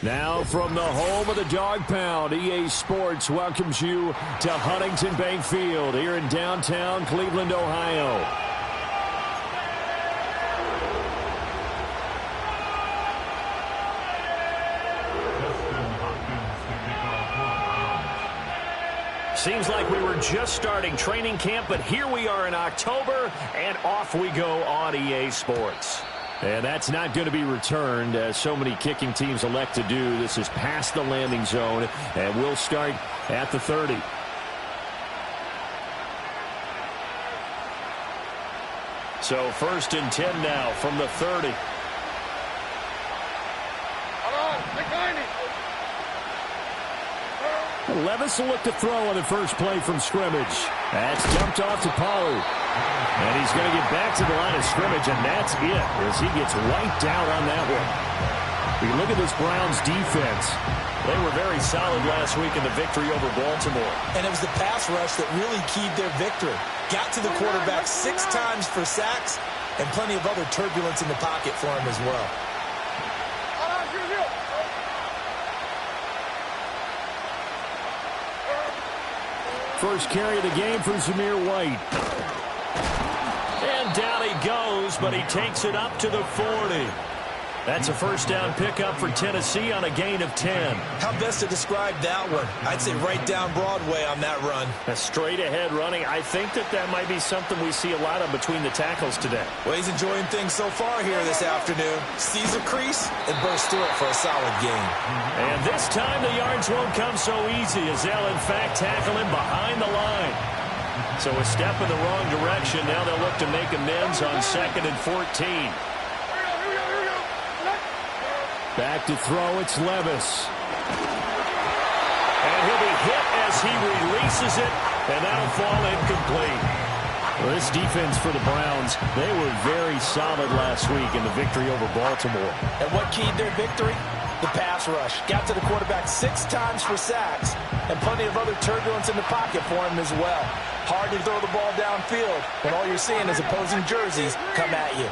Now from the home of the Dog Pound, EA Sports welcomes you to Huntington Bank Field here in downtown Cleveland, Ohio. Seems like we were just starting training camp, but here we are in October, and off we go on EA Sports. And that's not going to be returned, as so many kicking teams elect to do. This is past the landing zone, and we'll start at the 30. So 1st and 10 now from the 30. Levis will look to throw on the first play from scrimmage. That's dumped off to Pollard. And he's going to get back to the line of scrimmage, and that's it, as he gets wiped out on that one. We look at this Browns defense. They were very solid last week in the victory over Baltimore. And it was the pass rush that really keyed their victory. Got to the quarterback 6 times for sacks, and plenty of other turbulence in the pocket for him as well. First carry of the game for Zamir White. And down he goes, but he takes it up to the 40. That's a first down pickup for Tennessee on a gain of 10. How best to describe that one? I'd say right down Broadway on that run. A straight-ahead running. I think that might be something we see a lot of between the tackles today. Well, he's enjoying things so far here this afternoon. Sees a crease and bursts through it for a solid gain. And this time the yards won't come so easy, as they'll in fact tackle him behind the line. So a step in the wrong direction. Now they'll look to make amends on 2nd and 14. Back to throw, it's Levis. And he'll be hit as he releases it, and that'll fall incomplete. Well, this defense for the Browns, they were very solid last week in the victory over Baltimore. And what keyed their victory? The pass rush. Got to the quarterback 6 times for sacks, and plenty of other turbulence in the pocket for him as well. Hard to throw the ball downfield when all you're seeing is opposing jerseys come at you.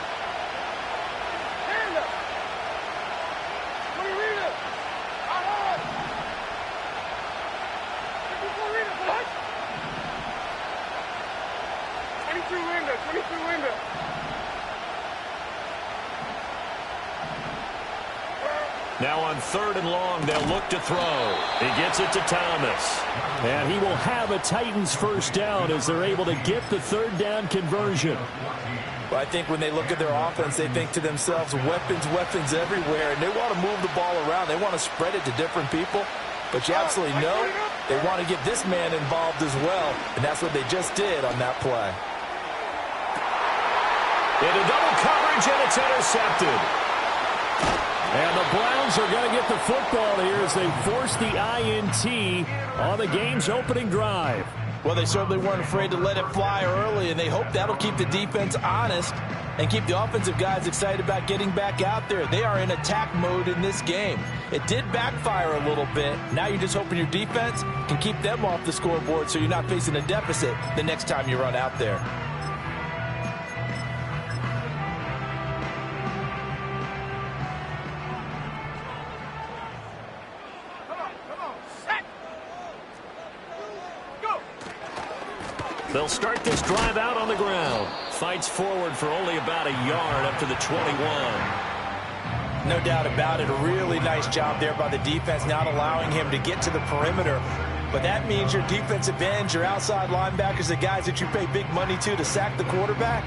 Now on 3rd and long, they'll look to throw. He gets it to Thomas. And he will have a Titans first down as they're able to get the 3rd down conversion. Well, I think when they look at their offense, they think to themselves, weapons everywhere, and they want to move the ball around. They want to spread it to different people. But you absolutely know they want to get this man involved as well, and that's what they just did on that play. Into double coverage, and it's intercepted. And the Browns are going to get the football here as they force the INT on the game's opening drive. Well, they certainly weren't afraid to let it fly early, and they hope that'll keep the defense honest and keep the offensive guys excited about getting back out there. They are in attack mode in this game. It did backfire a little bit. Now you're just hoping your defense can keep them off the scoreboard so you're not facing a deficit the next time you run out there. They'll start this drive out on the ground. Fights forward for only about a yard up to the 21. No doubt about it. A really nice job there by the defense, not allowing him to get to the perimeter. But that means your defensive ends, your outside linebackers, the guys that you pay big money to sack the quarterback,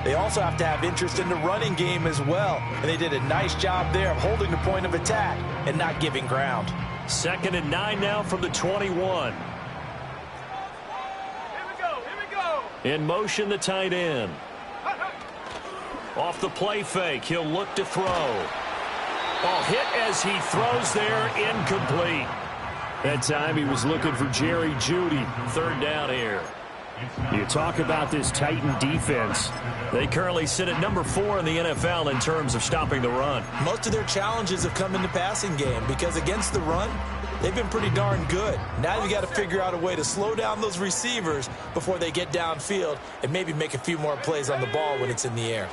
they also have to have interest in the running game as well. And they did a nice job there of holding the point of attack and not giving ground. 2nd and 9 now from the 21. In motion, the tight end. Off the play fake, he'll look to throw. Ball hit as he throws there, incomplete. That time he was looking for Jerry Jeudy. 3rd down here. You talk about this Titan defense. They currently sit at number 4 in the NFL in terms of stopping the run. Most of their challenges have come in the passing game because against the run, they've been pretty darn good. Now you got to figure out a way to slow down those receivers before they get downfield and maybe make a few more plays on the ball when it's in the air.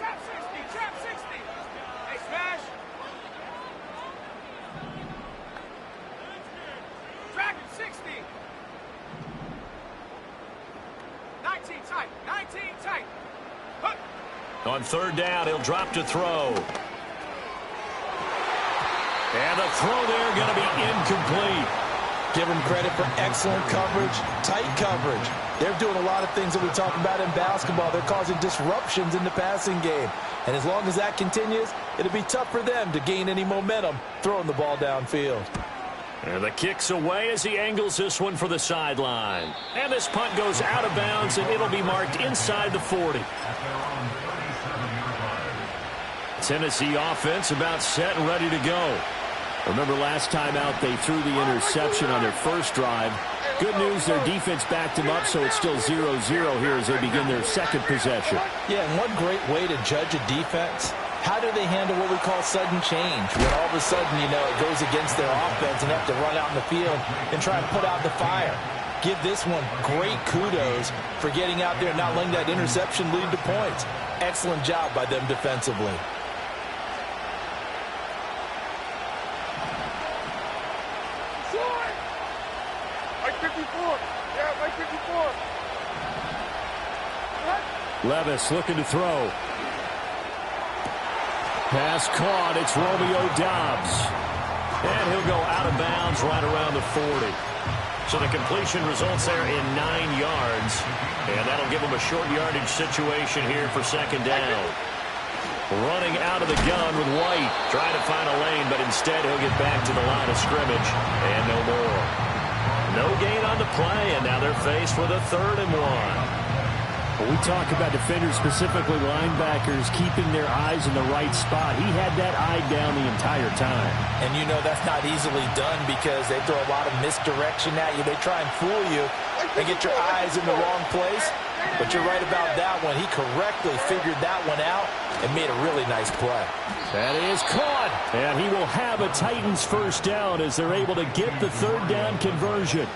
On third down, he'll drop to throw. And the throw there going to be incomplete. Give them credit for excellent coverage, tight coverage. They're doing a lot of things that we talk about in basketball. They're causing disruptions in the passing game. And as long as that continues, it'll be tough for them to gain any momentum throwing the ball downfield. And the kick's away as he angles this one for the sideline. And this punt goes out of bounds, and it'll be marked inside the 40. Tennessee offense about set and ready to go. Remember last time out they threw the interception on their first drive. Good news, their defense backed them up, so it's still 0-0 here as they begin their second possession. Yeah, and one great way to judge a defense, how do they handle what we call sudden change? When all of a sudden, you know, it goes against their offense and have to run out in the field and try and put out the fire. Give this one great kudos for getting out there and not letting that interception lead to points. Excellent job by them defensively. Levis looking to throw. Pass caught. It's Romeo Doubs. And he'll go out of bounds right around the 40. So the completion results there in 9 yards. And that'll give him a short yardage situation here for second down. Running out of the gun with White. Trying to find a lane, but instead he'll get back to the line of scrimmage. And no more. No gain on the play, and now they're faced with a 3rd and 1. When we talk about defenders, specifically linebackers, keeping their eyes in the right spot, he had that eye down the entire time. And you know that's not easily done because they throw a lot of misdirection at you. They try and fool you and get your eyes in the wrong place. But you're right about that one. He correctly figured that one out and made a really nice play. That is caught. And he will have a Titans first down as they're able to get the 3rd down conversion.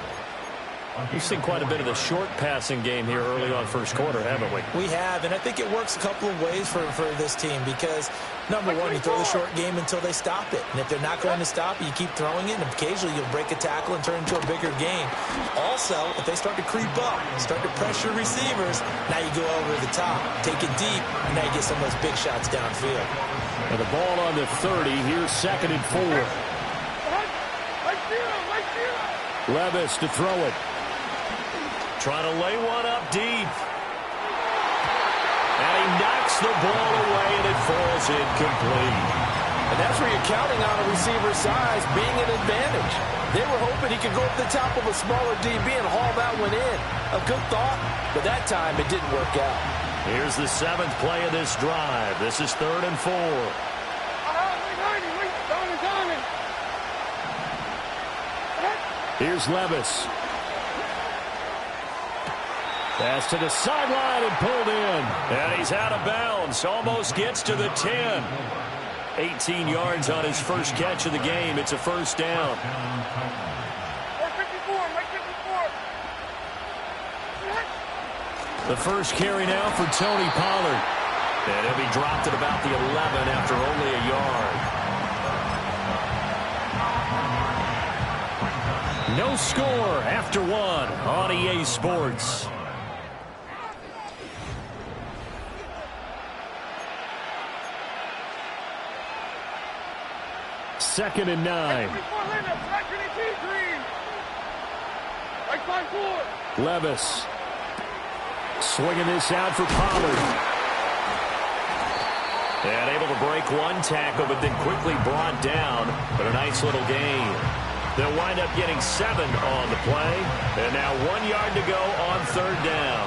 We've seen quite a bit of the short passing game here early on first quarter, haven't we? We have, and I think it works a couple of ways for this team because, number one, you throw the short game until they stop it. And if they're not going to stop it, you keep throwing it, and occasionally you'll break a tackle and turn into a bigger game. Also, if they start to creep up, start to pressure receivers, now you go over the top, take it deep, and now you get some of those big shots downfield. And the ball on the 30, here's 2nd and 4. Levis to throw it. Trying to lay one up deep. And he knocks the ball away, and it falls incomplete. And that's where you're counting on a receiver's size being an advantage. They were hoping he could go up the top of a smaller DB and haul that one in. A good thought, but that time it didn't work out. Here's the 7th play of this drive. This is 3rd and 4. Here's Levis. Pass to the sideline and pulled in. And he's out of bounds. Almost gets to the 10. 18 yards on his first catch of the game. It's a first down. The first carry now for Tony Pollard. And he'll be dropped at about the 11 after only a yard. No score after 1 on EA Sports. Second and 9. Levis swinging this out for Pollard. And able to break one tackle, but then quickly brought down. But a nice little gain. They'll wind up getting 7 on the play. And now 1 yard to go on 3rd down.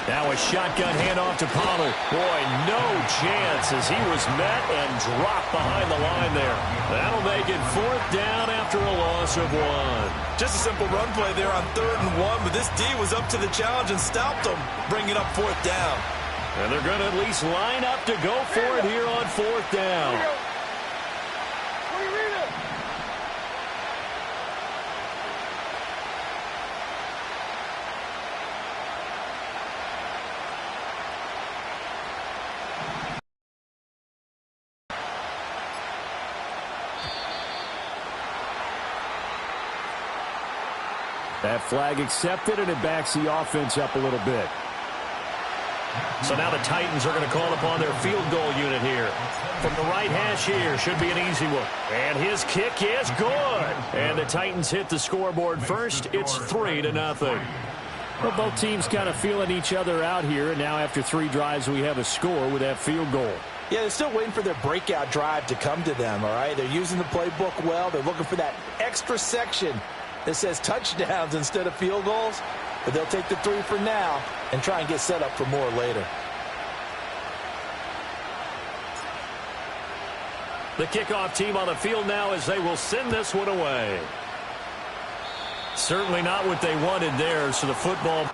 Now a shotgun handoff to Pollard. Boy, no chance as he was met and dropped behind the line there. That'll make it 4th down after a loss of 1. Just a simple run play there on 3rd and 1, but this D was up to the challenge and stopped him, bringing up 4th down. And they're going to at least line up to go for it here on 4th down. That flag accepted, and it backs the offense up a little bit. So now the Titans are going to call upon their field goal unit here. From the right hash here, should be an easy one. And his kick is good. And the Titans hit the scoreboard first. It's 3-0. Well, both teams kind of feeling each other out here. And now after 3 drives, we have a score with that field goal. Yeah, they're still waiting for their breakout drive to come to them, all right? They're using the playbook well. They're looking for that extra section that says touchdowns instead of field goals. But they'll take the 3 for now and try and get set up for more later. The kickoff team on the field now as they will send this one away. Certainly not what they wanted there, so the football...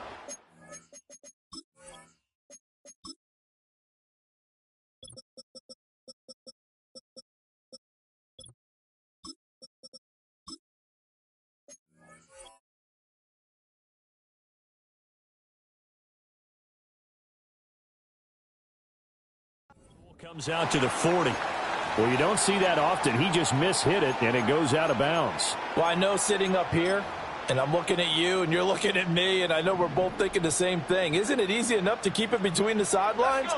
comes out to the 40. Well, you don't see that often. He just mishit it, and it goes out of bounds. Well, I know sitting up here, and I'm looking at you, and you're looking at me, and I know we're both thinking the same thing. Isn't it easy enough to keep it between the sidelines?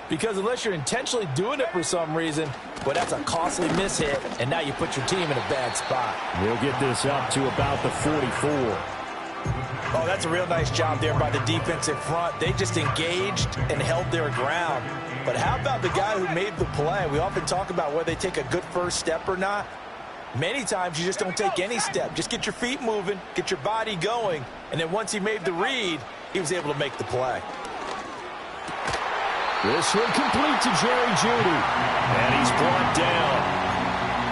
Because unless you're intentionally doing it for some reason, well, that's a costly mishit, and now you put your team in a bad spot. We'll get this up to about the 44. Oh, that's a real nice job there by the defensive front. They just engaged and held their ground. But how about the guy who made the play? We often talk about whether they take a good first step or not. Many times you just don't take any step. Just get your feet moving, get your body going, and then once he made the read, he was able to make the play. This one complete to Jerry Jeudy. And he's brought down.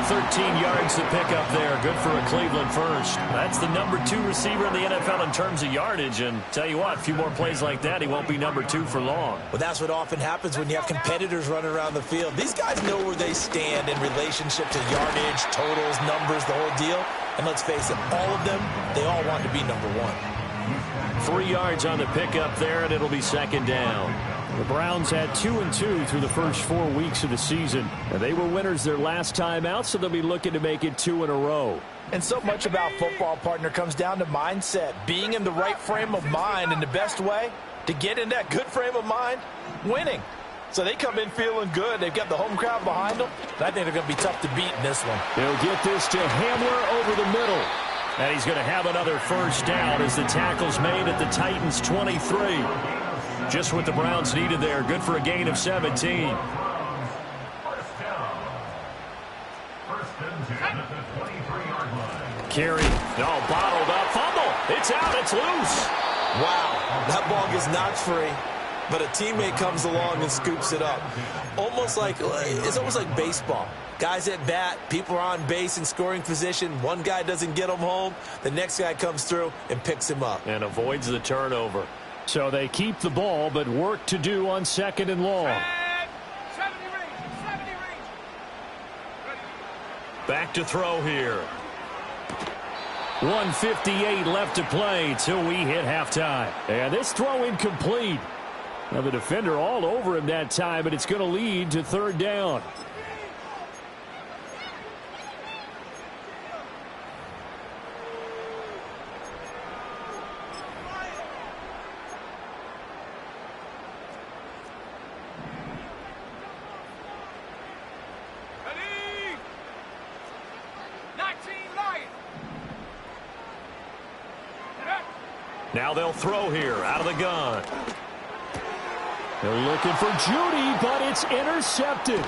13 yards to pick up there. Good for a Cleveland first. That's the number 2 receiver in the NFL in terms of yardage. And tell you what, a few more plays like that, he won't be number 2 for long. Well, that's what often happens when you have competitors running around the field. These guys know where they stand in relationship to yardage, totals, numbers, the whole deal. And let's face it, all of them, they all want to be number 1. 3 yards on the pickup there, and it'll be second down. The Browns had 2-2 through the first 4 weeks of the season. And they were winners their last time out, so they'll be looking to make it 2 in a row. And so much about football, partner, comes down to mindset. Being in the right frame of mind, and the best way to get in that good frame of mind, winning. So they come in feeling good. They've got the home crowd behind them. And I think they're going to be tough to beat in this one. They'll get this to Hamler over the middle. And he's going to have another first down as the tackle's made at the Titans' 23. Just what the Browns needed there. Good for a gain of 17. Carry. No, bottled up. Fumble. It's out. It's loose. Wow. That ball gets knocked free, but a teammate comes along and scoops it up. It's almost like baseball. Guys at bat, people are on base in scoring position. One guy doesn't get him home. The next guy comes through and picks him up. And avoids the turnover. So they keep the ball, but work to do on 2nd and long. 70 range. Back to throw here. 1:58 left to play till we hit halftime. And this throw incomplete. Now the defender all over him that time, but it's going to lead to 3rd down. Now they'll throw here out of the gun. They're looking for Jeudy, but it's intercepted.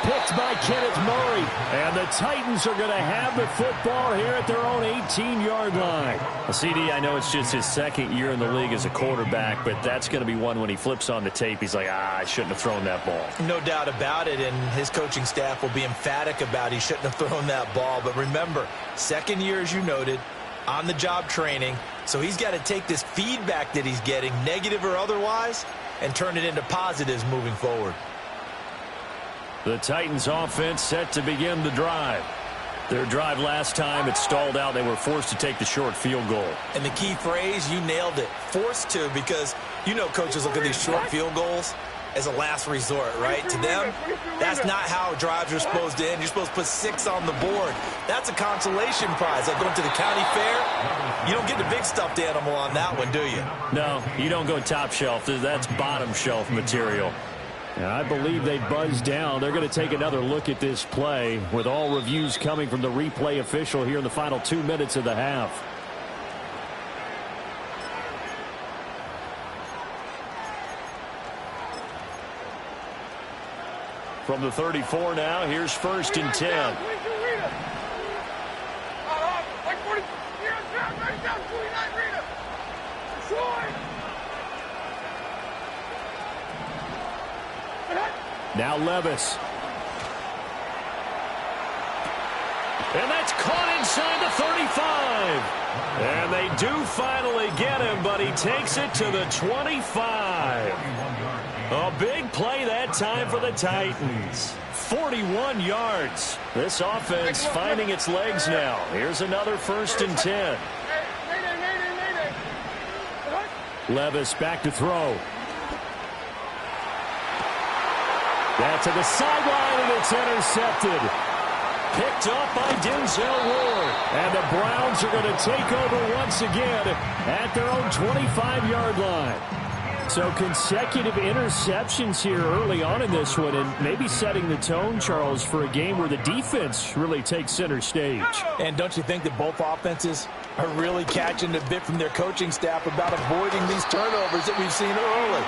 Picked by Kenneth Murray. And the Titans are going to have the football here at their own 18-yard line. CD, I know it's just his 2nd year in the league as a quarterback, but that's going to be one when he flips on the tape. He's like, I shouldn't have thrown that ball. No doubt about it, and his coaching staff will be emphatic about he shouldn't have thrown that ball. But remember, 2nd year, as you noted, on-the-job training. So he's got to take this feedback that he's getting, negative or otherwise, and turn it into positives moving forward. The Titans offense set to begin the drive. Their drive last time, it stalled out. They were forced to take the short field goal. And the key phrase, you nailed it, forced to, because you know coaches look at these short field goals. as a last resort, right? To them, that's not how drives are supposed to end. You're supposed to put 6 on the board. That's a consolation prize. Like going to the county fair, you don't get the big stuffed animal on that one, do you? No, you don't go top shelf. That's bottom shelf material. And I believe they buzzed down. They're going to take another look at this play with all reviews coming from the replay official here in the final 2 minutes of the half. From the 34 now, here's 1st and 10. Now Levis. And that's caught inside the 35. And they do finally get him, but he takes it to the 25. A big play that time for the Titans. 41 yards. This offense finding its legs now. Here's another 1st and 10. Levis back to throw. That's to the sideline, and it's intercepted. Picked up by Denzel Ward. And the Browns are going to take over once again at their own 25-yard line. So consecutive interceptions here early on in this one, and maybe setting the tone, Charles, for a game where the defense really takes center stage. And don't you think that both offenses are really catching the bit from their coaching staff about avoiding these turnovers that we've seen early?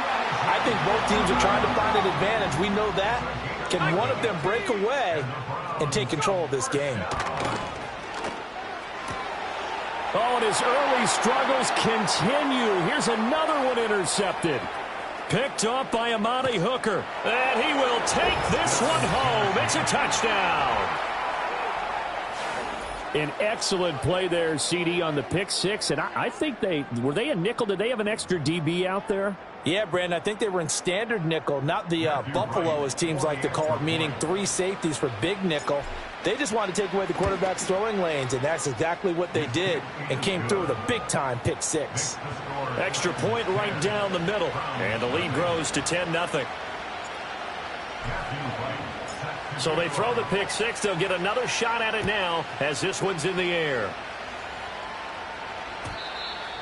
I think both teams are trying to find an advantage. We know that. Can one of them break away and take control of this game? Oh, and his early struggles continue. Here's another one intercepted. Picked up by Amani Hooker. And he will take this one home. It's a touchdown. An excellent play there, CD, on the pick six. And I think were they a nickel? Did they have an extra DB out there? Yeah, Brandon, I think they were in standard nickel, not the Buffalo, as teams like to call it, meaning 3 safeties for big nickel. They just wanted to take away the quarterback's throwing lanes, and that's exactly what they did and came through with a big-time pick six. Extra point right down the middle, and the lead grows to 10-0. So they throw the pick six. They'll get another shot at it now as this one's in the air.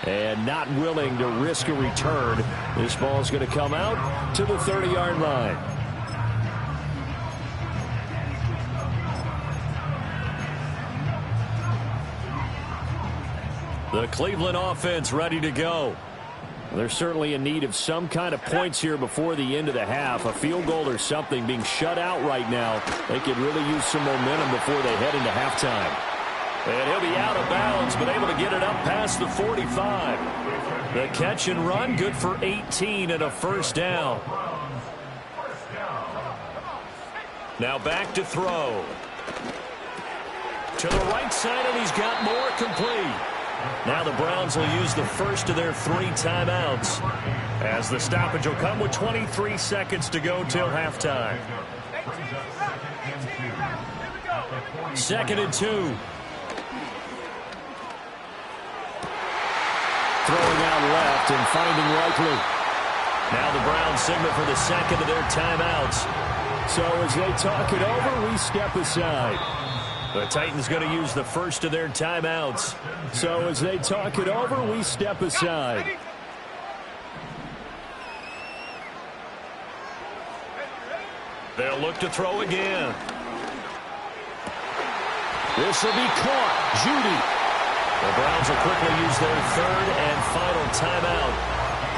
And not willing to risk a return. This ball's going to come out to the 30-yard line. The Cleveland offense ready to go. They're certainly in need of some kind of points here before the end of the half. A field goal or something, being shut out right now. They could really use some momentum before they head into halftime. And he'll be out of bounds, but able to get it up past the 45. The catch and run, good for 18 and a first down. Now back to throw. To the right side, and he's got more, complete. Now the Browns will use the first of their 3 timeouts, as the stoppage will come with 23 seconds to go till halftime. 2nd and 2. Throwing out left and finding Likely. Now the Browns signal for the 2nd of their timeouts. So as they talk it over, we step aside. The Titans going to use the first of their timeouts. So as they talk it over, we step aside. They'll look to throw again. This will be caught. Judy. The Browns will quickly use their 3rd and final timeout.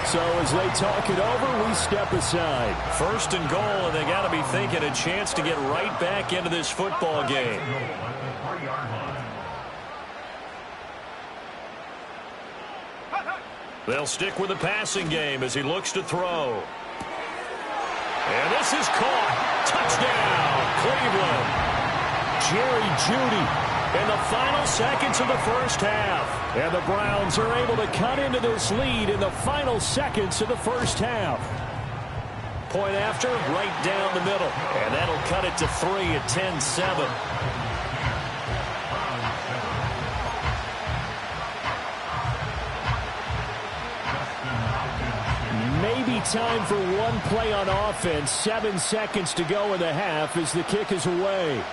So as they talk it over, we step aside. 1st and goal, and they got to be thinking a chance to get right back into this football game. They'll stick with the passing game as he looks to throw. And this is caught. Touchdown, Cleveland. Jerry Jeudy in the final seconds of the first half. And the Browns are able to cut into this lead in the final seconds of the first half. Point after, right down the middle. And that'll cut it to 3 at 10-7. Maybe be time for one play on offense. 7 seconds to go in the half as the kick is away.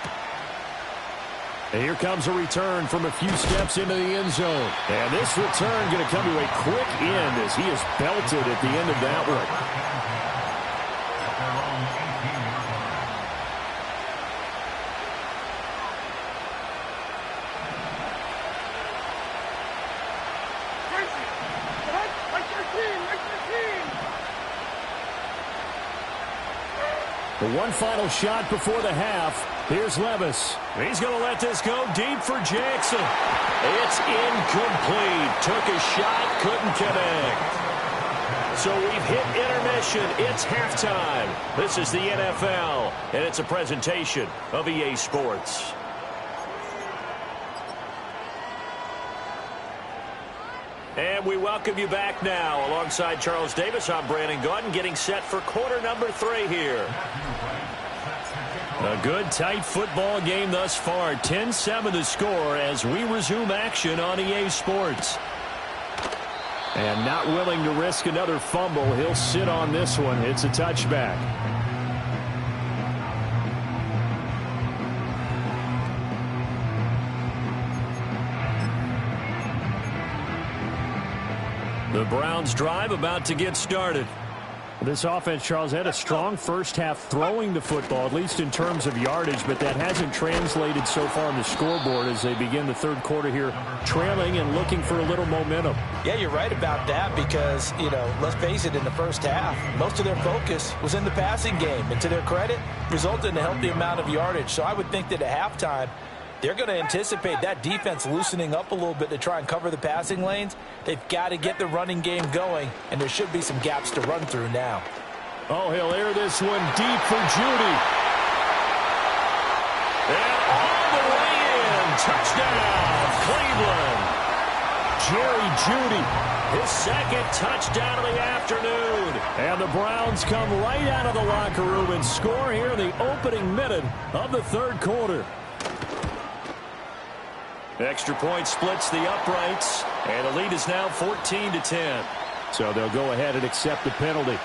And here comes a return from a few steps into the end zone. And this return going to come to a quick end as he is belted at the end of that one. The one final shot before the half. Here's Levis. He's going to let this go deep for Jackson. It's incomplete. Took a shot, couldn't connect. So we've hit intermission. It's halftime. This is the NFL, and it's a presentation of EA Sports. And we welcome you back now. Alongside Charles Davis, I'm Brandon Gaudin, getting set for quarter number 3 here. A good, tight football game thus far. 10-7 the score as we resume action on EA Sports. And not willing to risk another fumble. He'll sit on this one. It's a touchback. The Browns drive about to get started. This offense, Charles, had a strong first half throwing the football, at least in terms of yardage, but that hasn't translated so far on the scoreboard as they begin the third quarter here, trailing and looking for a little momentum. Yeah, you're right about that because, let's face it, in the first half, most of their focus was in the passing game. And to their credit, resulted in a healthy amount of yardage. So I would think that at halftime, they're going to anticipate that defense loosening up a little bit to try and cover the passing lanes. They've got to get the running game going, and there should be some gaps to run through now. Oh, he'll air this one deep for Judy. And all the way in. Touchdown, Cleveland. Jerry Judy. His second touchdown of the afternoon. And the Browns come right out of the locker room and score here in the opening minute of the third quarter. Extra point splits the uprights, and the lead is now 14-10. So they'll go ahead and accept the penalty.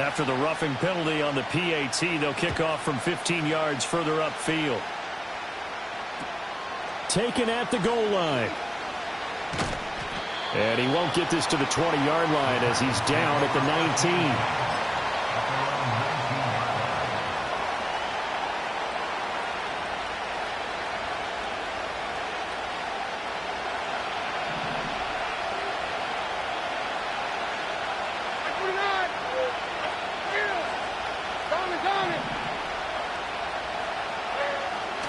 After the roughing penalty on the PAT, they'll kick off from 15 yards further upfield. Taken at the goal line. And he won't get this to the 20-yard line as he's down at the 19.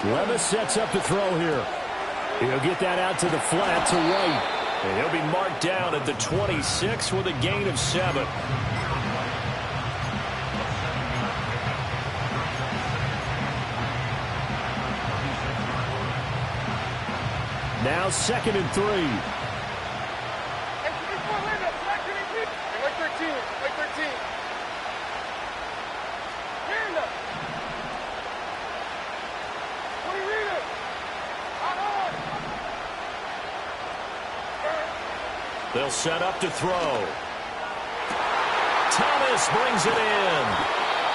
Levis sets up to throw here. He'll get that out to the flat to White. And he'll be marked down at the 26 with a gain of 7. Now 2nd and 3. Like 13. Like 13. Hand up. They'll set up to throw. Thomas brings it in.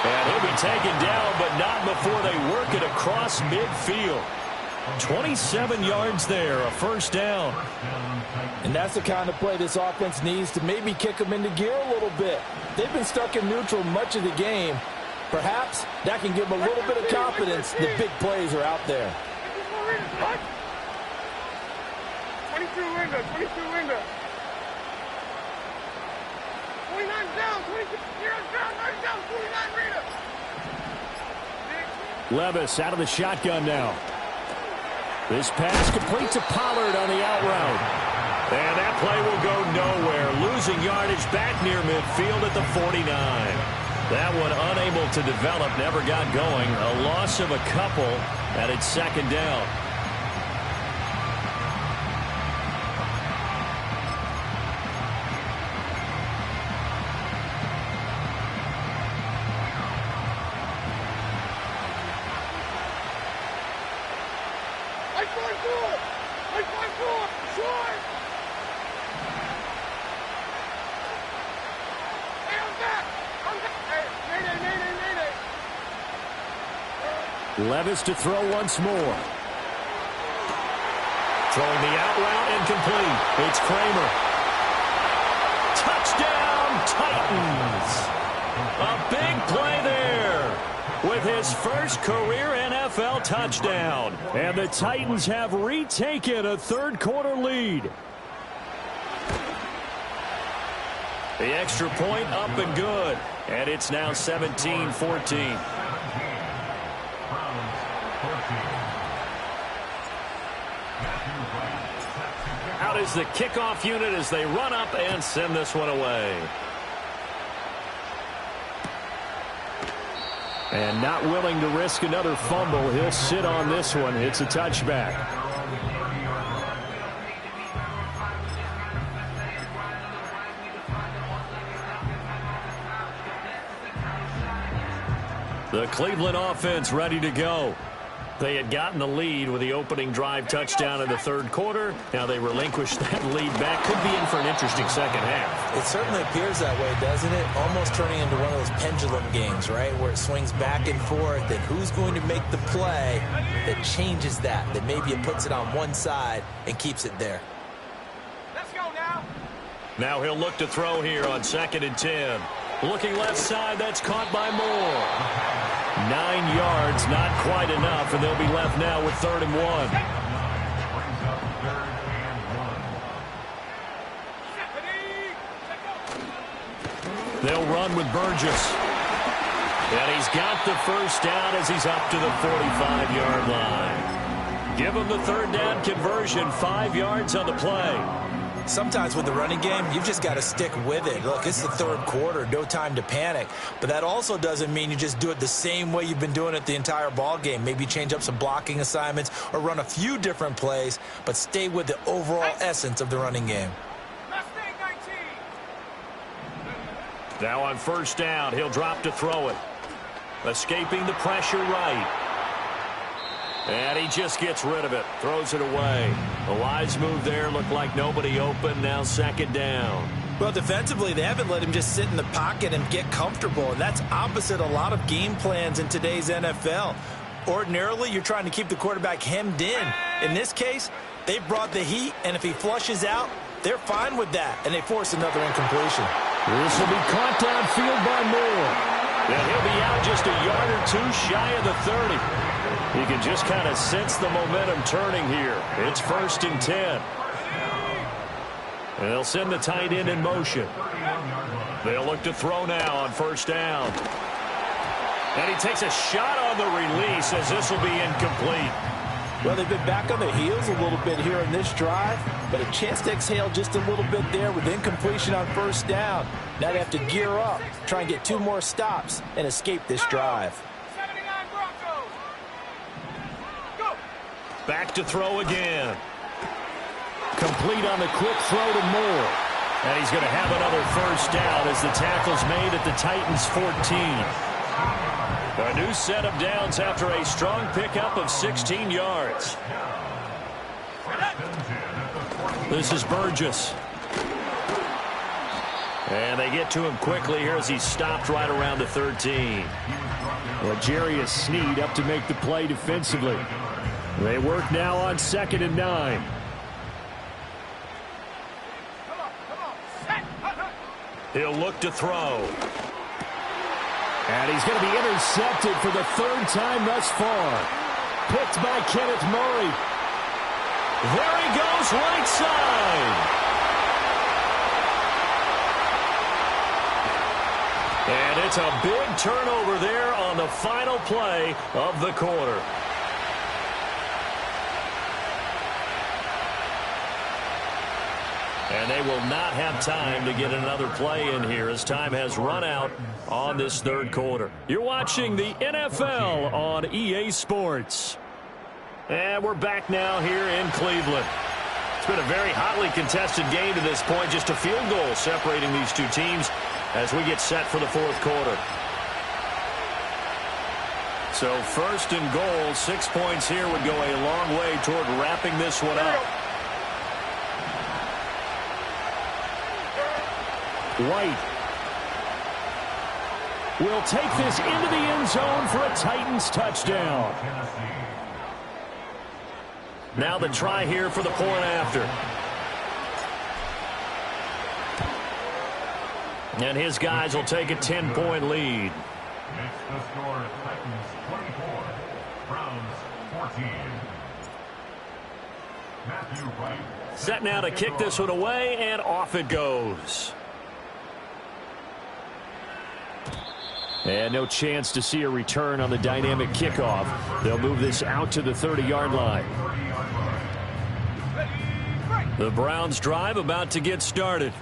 And he'll be taken down, but not before they work it across midfield. 27 yards there, a first down. And that's the kind of play this offense needs to maybe kick them into gear a little bit. They've been stuck in neutral much of the game. Perhaps that can give them a little bit of confidence the big plays are out there. 22 window, 22 window. 29 down, 22 down, 9 down, 29 Rita. Levis out of the shotgun now. This pass complete to Pollard on the out route. And that play will go nowhere. Losing yardage back near midfield at the 49. That one unable to develop, never got going. A loss of a couple at its second down. Levis to throw once more. Throwing the out route incomplete. It's Kramer. Touchdown, Titans. A big play there with his first career NFL touchdown. And the Titans have retaken a third-quarter lead. The extra point up and good. And it's now 17-14. Out is the kickoff unit as they run up and send this one away. And not willing to risk another fumble, he'll sit on this one. It's a touchback. The Cleveland offense ready to go. They had gotten the lead with the opening drive touchdown in the third quarter. Now they relinquished that lead back. Could be in for an interesting second half. It certainly appears that way, doesn't it? Almost turning into one of those pendulum games, right, where it swings back and forth, and who's going to make the play that changes that maybe it puts it on one side and keeps it there. Let's go now. Now he'll look to throw here on 2nd and 10. Looking left side, that's caught by Moore. 9 yards, not quite enough, and they'll be left now with 3rd and 1. They'll run with Burgess. And he's got the first down as he's up to the 45-yard line. Give him the 3rd down conversion, 5 yards on the play. Sometimes with the running game, you've just got to stick with it. Look, it's the third quarter, no time to panic. But that also doesn't mean you just do it the same way you've been doing it the entire ball game. Maybe change up some blocking assignments or run a few different plays, but stay with the overall essence of the running game. Now on 1st down, he'll drop to throw it. Escaping the pressure right. And he just gets rid of it. Throws it away. A wise move there. Looked like nobody open. Now 2nd down. Well, defensively, they haven't let him just sit in the pocket and get comfortable. And that's opposite a lot of game plans in today's NFL. Ordinarily, you're trying to keep the quarterback hemmed in. In this case, they brought the heat. And if he flushes out, they're fine with that. And they force another incompletion. This will be caught downfield by Moore. And he'll be out just a yard or two shy of the 30. You can just kind of sense the momentum turning here. It's 1st and 10. And they'll send the tight end in motion. They'll look to throw now on 1st down. And he takes a shot on the release as this will be incomplete. Well, they've been back on their heels a little bit here in this drive, but a chance to exhale just a little bit there with incompletion on 1st down. Now they have to gear up, try and get 2 more stops, and escape this drive. Back to throw again. Complete on the quick throw to Moore. And he's going to have another 1st down as the tackle's made at the Titans' 14. A new set of downs after a strong pickup of 16 yards. This is Burgess. And they get to him quickly here as he's stopped right around the 13. Well, Jarius Sneed up to make the play defensively. They work now on 2nd and 9. He'll look to throw. And he's going to be intercepted for the 3rd time thus far. Picked by Kenneth Murray. There he goes right side. And it's a big turnover there on the final play of the quarter. And they will not have time to get another play in here as time has run out on this 3rd quarter. You're watching the NFL on EA Sports. And we're back now here in Cleveland. It's been a very hotly contested game to this point. Just a field goal separating these two teams as we get set for the 4th quarter. So 1st and goal, 6 points here would go a long way toward wrapping this one up. will take this into the end zone for a Titans touchdown. Now the try here for the point after. And his guys will take a 10-point lead. It's the score, Titans 24, Browns 14. Matthew Wright. Set now to kick this one away, and off it goes. And no chance to see a return on the dynamic kickoff. They'll move this out to the 30-yard line. The Browns drive about to get started.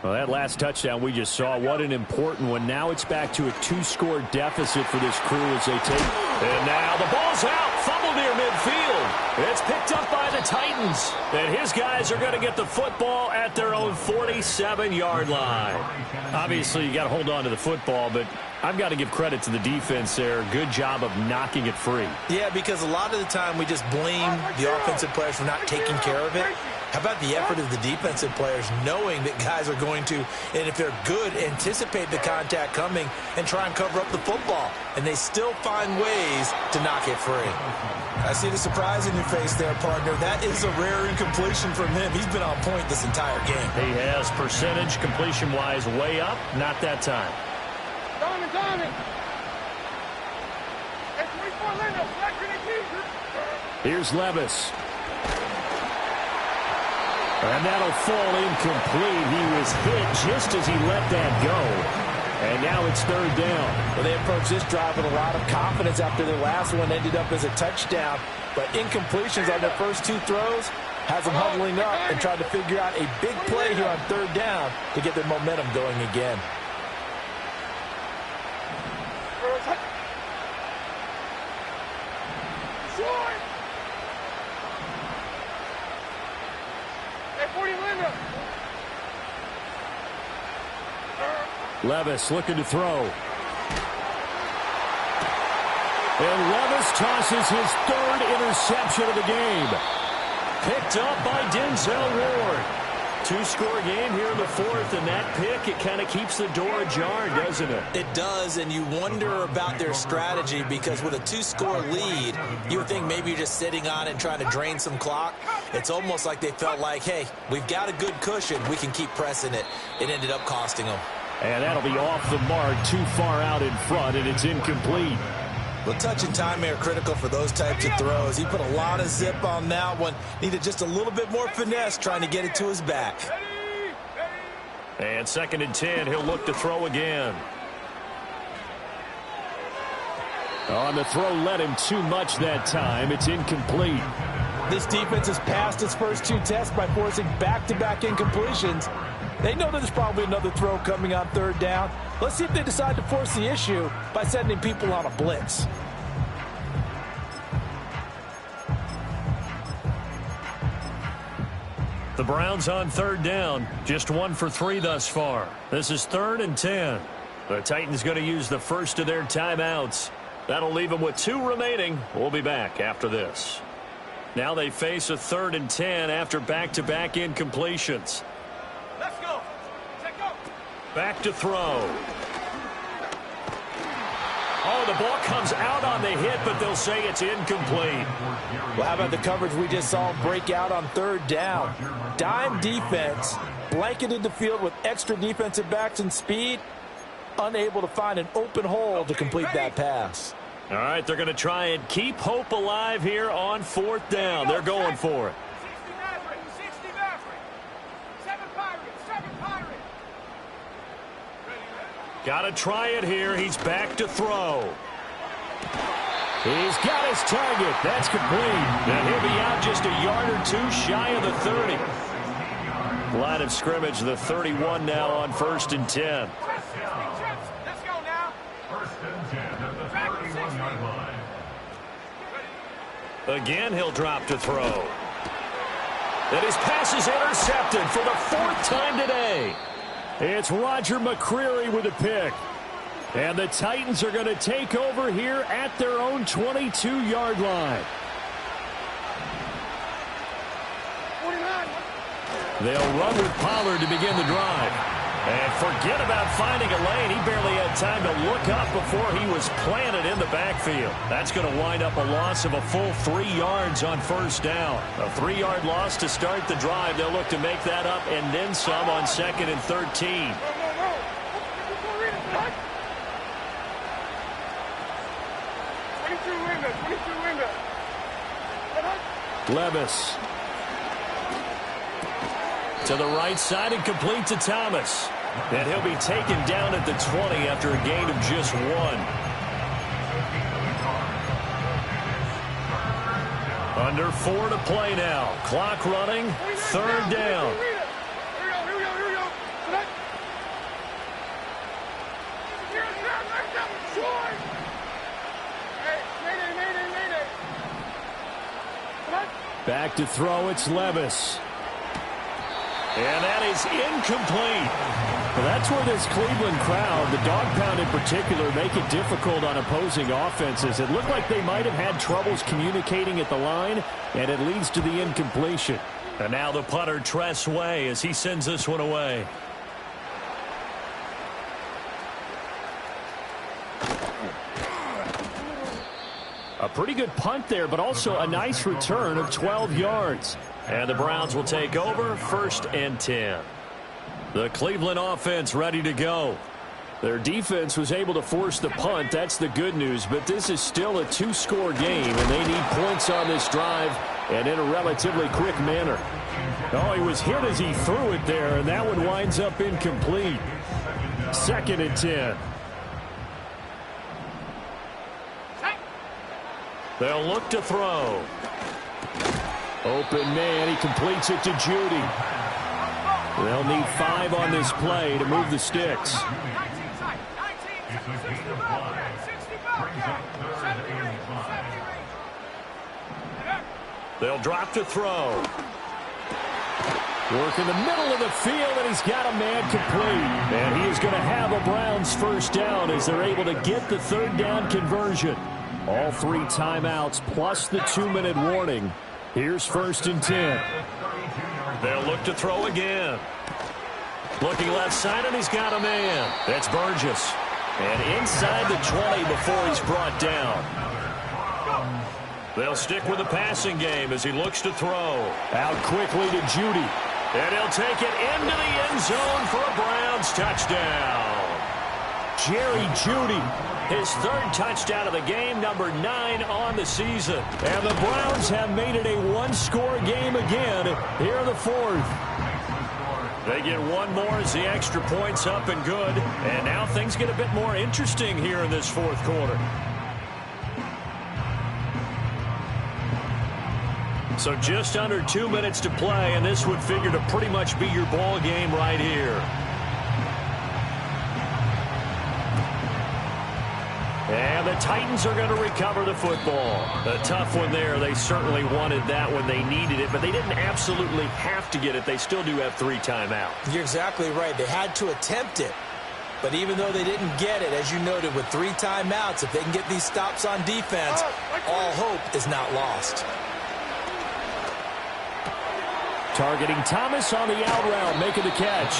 Well, that last touchdown we just saw, what an important one. Now it's back to a 2-score deficit for this crew as they take. And now the ball's out. Fumble near midfield. It's picked up by the Titans. And his guys are going to get the football at their own 47-yard line. Obviously, you got to hold on to the football, but I've got to give credit to the defense there. Good job of knocking it free. Yeah, because a lot of the time we just blame the offensive players for not taking care of it. How about the effort of the defensive players knowing that guys are going to, and if they're good, anticipate the contact coming and try and cover up the football. And they still find ways to knock it free. I see the surprise in your face there, partner. That is a rare incompletion from him. He's been on point this entire game. He has percentage completion-wise way up. Not that time. Tommy. Hey, 24 Linda, second and teaser. Here's Levis. And that'll fall incomplete. He was hit just as he let that go. And now it's third down. Well, they approached this drive with a lot of confidence after their last one ended up as a touchdown. But incompletions on their first 2 throws has them huddling up and trying to figure out a big play here on third down to get their momentum going again. Levis looking to throw. And Levis tosses his 3rd interception of the game. Picked up by Denzel Ward. 2-score game here in the 4th, and that pick, it kind of keeps the door ajar, doesn't it? It does, and you wonder about their strategy because with a 2-score lead, you would think maybe you're just sitting on it and trying to drain some clock. It's almost like they felt like, hey, we've got a good cushion. We can keep pressing it. It ended up costing them. And that'll be off the mark, too far out in front, and it's incomplete. Well, touch and timing are critical for those types of throws. He put a lot of zip on that one. Needed just a little bit more finesse trying to get it to his back. And 2nd and 10, he'll look to throw again. On the throw, led him too much that time. It's incomplete. This defense has passed its first 2 tests by forcing back-to-back incompletions. They know there's probably another throw coming on third down. Let's see if they decide to force the issue by sending people on a blitz. The Browns on third down, just 1 for 3 thus far. This is 3rd and 10. The Titans going to use the first of their timeouts. That'll leave them with 2 remaining. We'll be back after this. Now they face a 3rd and 10 after back-to-back incompletions. Let's go. Take go. Back to throw. Oh, the ball comes out on the hit, but they'll say it's incomplete. Well, how about the coverage we just saw break out on third down? Dime defense, blanketed the field with extra defensive backs and speed, unable to find an open hole to complete that pass. All right, they're going to try and keep hope alive here on 4th down. They're going for it. 60 Maverick. 7 Pirate. Got to try it here. He's back to throw. He's got his target. That's complete. And he'll be out just a yard or 2 shy of the 30. Line of scrimmage, the 31 now on 1st and 10. Let's go now. 1st and 10 at the 31-yard line. Again, he'll drop to throw. And his pass is intercepted for the 4th time today. It's Roger McCreary with a pick. And the Titans are going to take over here at their own 22-yard line. 49. They'll run with Pollard to begin the drive. And forget about finding a lane. He barely had time to look up before he was planted in the backfield. That's going to wind up a loss of a full 3 yards on first down. A 3-yard loss to start the drive. They'll look to make that up and then some on 2nd and 13. Levis. To the right side and complete to Thomas. And he'll be taken down at the 20 after a gain of just 1. Under 4 to play now. Clock running. 3rd down. Back to throw, it's Levis. And that is incomplete. Well, that's where this Cleveland crowd, the dog pound in particular, make it difficult on opposing offenses. It looked like they might have had troubles communicating at the line, and it leads to the incompletion. And now the punter, Tress Way, as he sends this one away. A pretty good punt there, but also a nice return of 12 yards. And the Browns will take over 1st and 10. The Cleveland offense ready to go. Their defense was able to force the punt. That's the good news, but this is still a 2-score game, and they need points on this drive and in a relatively quick manner. Oh, he was hit as he threw it there, and that one winds up incomplete. 2nd and 10. They'll look to throw. Open man, he completes it to Judy. They'll need 5 on this play to move the sticks. They'll drop to throw. Work in the middle of the field, and he's got a man complete. And he is going to have a Browns first down as they're able to get the 3rd down conversion. All 3 timeouts plus the 2-minute warning. Here's 1st and 10. They'll look to throw again. Looking left side, and he's got a man. That's Burgess. And inside the 20 before he's brought down. They'll stick with the passing game as he looks to throw. Out quickly to Judy. And he'll take it into the end zone for a Browns touchdown. Jerry Jeudy, his 3rd touchdown of the game, number 9 on the season. And the Browns have made it a 1-score game again here in the 4th. They get 1 more as the extra point's up and good. And now things get a bit more interesting here in this 4th quarter. So just under 2 minutes to play, and this would figure to pretty much be your ball game right here. And the Titans are going to recover the football. A tough one there. They certainly wanted that when they needed it, but they didn't absolutely have to get it. They still do have 3 timeouts. You're exactly right. They had to attempt it. But even though they didn't get it, as you noted, with 3 timeouts, if they can get these stops on defense, all hope is not lost. Targeting Thomas on the out route, making the catch.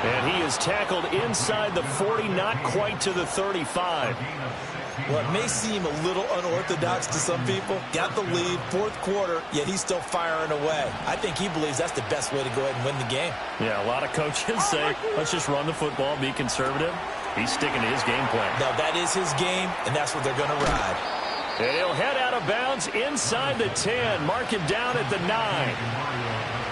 And he is tackled inside the 40, not quite to the 35. Well, it may seem a little unorthodox to some people. Got the lead, 4th quarter, yet he's still firing away. I think he believes that's the best way to go ahead and win the game. Yeah, a lot of coaches say, let's just run the football, be conservative. He's sticking to his game plan. Now, that is his game, and that's what they're going to ride. And he'll head out of bounds inside the 10. Mark him down at the 9.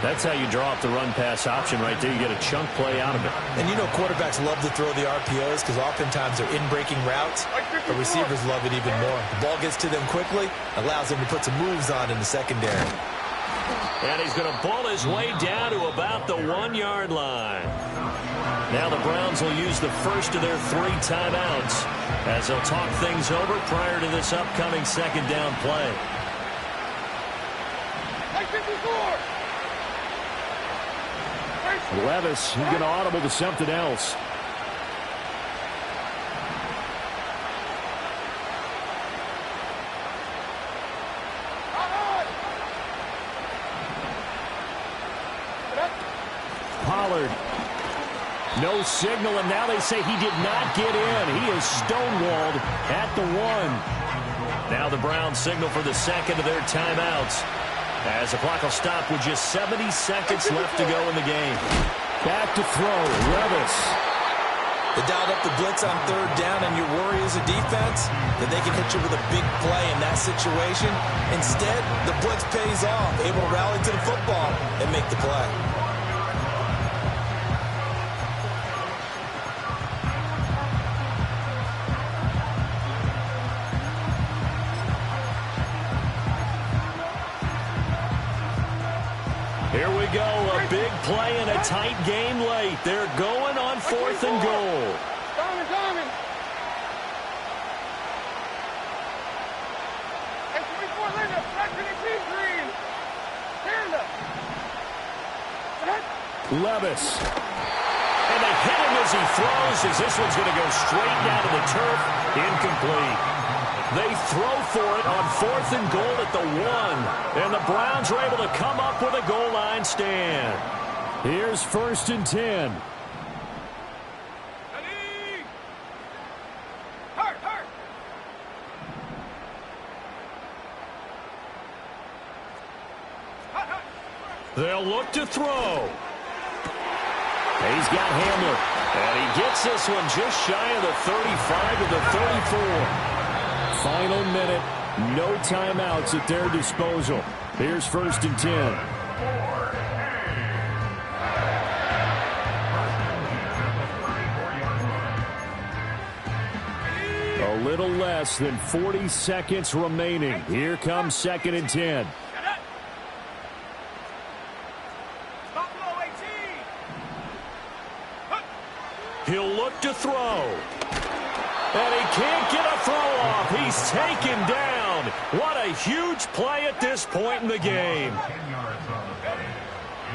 That's how you draw up the run-pass option right there. You get a chunk play out of it. And you know quarterbacks love to throw the RPOs because oftentimes they're in-breaking routes. But receivers love it even more. The ball gets to them quickly, allows them to put some moves on in the secondary. And he's going to ball his way down to about the 1-yard line. Now the Browns will use the first of their 3 timeouts as they'll talk things over prior to this upcoming 2nd down play. Levis, he's going to audible to something else. Pollard No signal, and now they say he did not get in. He is stonewalled at the 1. Now the Browns signal for the second of their timeouts, as the clock will stop with just 70 seconds left to go in the game. Back to throw, Levis. They dialed up the blitz on third down, and your worry as a defense that they can hit you with a big play in that situation. Instead, the blitz pays off, able to rally to the football and make the play. Here we go, a big play in a tight game late. They're going on 4th and goal. Diamond. Hey, 24 Linda, back to the team green. Stand up. Levis. And they hit him as he throws, as this one's going to go straight down to the turf. Incomplete. They throw for it on 4th and goal at the 1. And the Browns are able to come up with a goal line stand. Here's 1st and 10. Hurt. They'll look to throw. He's got Hamler. And he gets this one just shy of the 35 to the 34. Final minute. No timeouts at their disposal. Here's 1st and 10. A little less than 40 seconds remaining. Here comes 2nd and 10. He'll look to throw. And he can't get a throw off. He's taken down. What a huge play at this point in the game.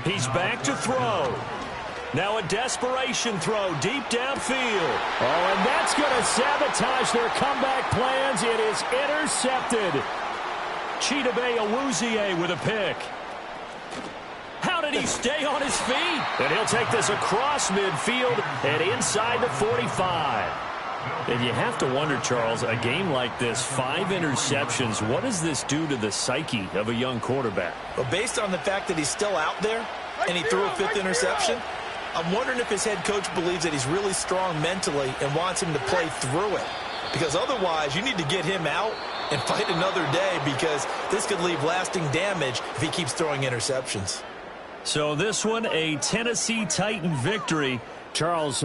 He's back to throw. Now a desperation throw deep downfield. Oh, and that's going to sabotage their comeback plans. It is intercepted. Chidobe Awuzie with a pick. How did he stay on his feet? And he'll take this across midfield and inside the 45. And you have to wonder, Charles, a game like this, 5 interceptions, what does this do to the psyche of a young quarterback? Well, based on the fact that he's still out there and he threw a 5th interception, I'm wondering if his head coach believes that he's really strong mentally and wants him to play through it. Because otherwise, you need to get him out and fight another day, because this could leave lasting damage if he keeps throwing interceptions. So this one, a Tennessee Titan victory. Charles